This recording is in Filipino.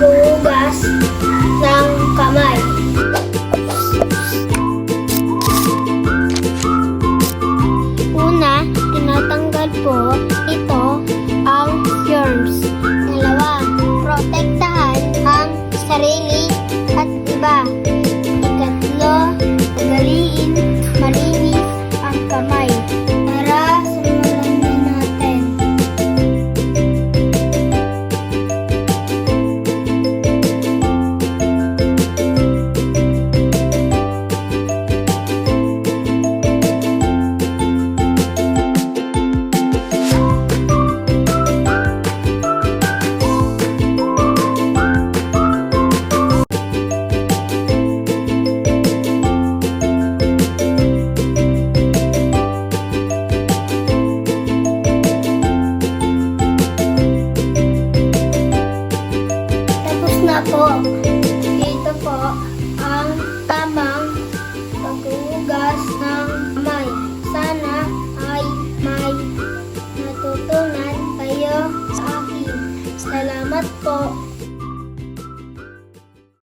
maghuhugas ng kamay. Una, tinatanggal po ito ang germs. Dalawa, protektahan ang sarili at iba. Ikatlo, ugaliin malinis ang kamay. Tara, simulan na natin. Tapos na po. Dito po.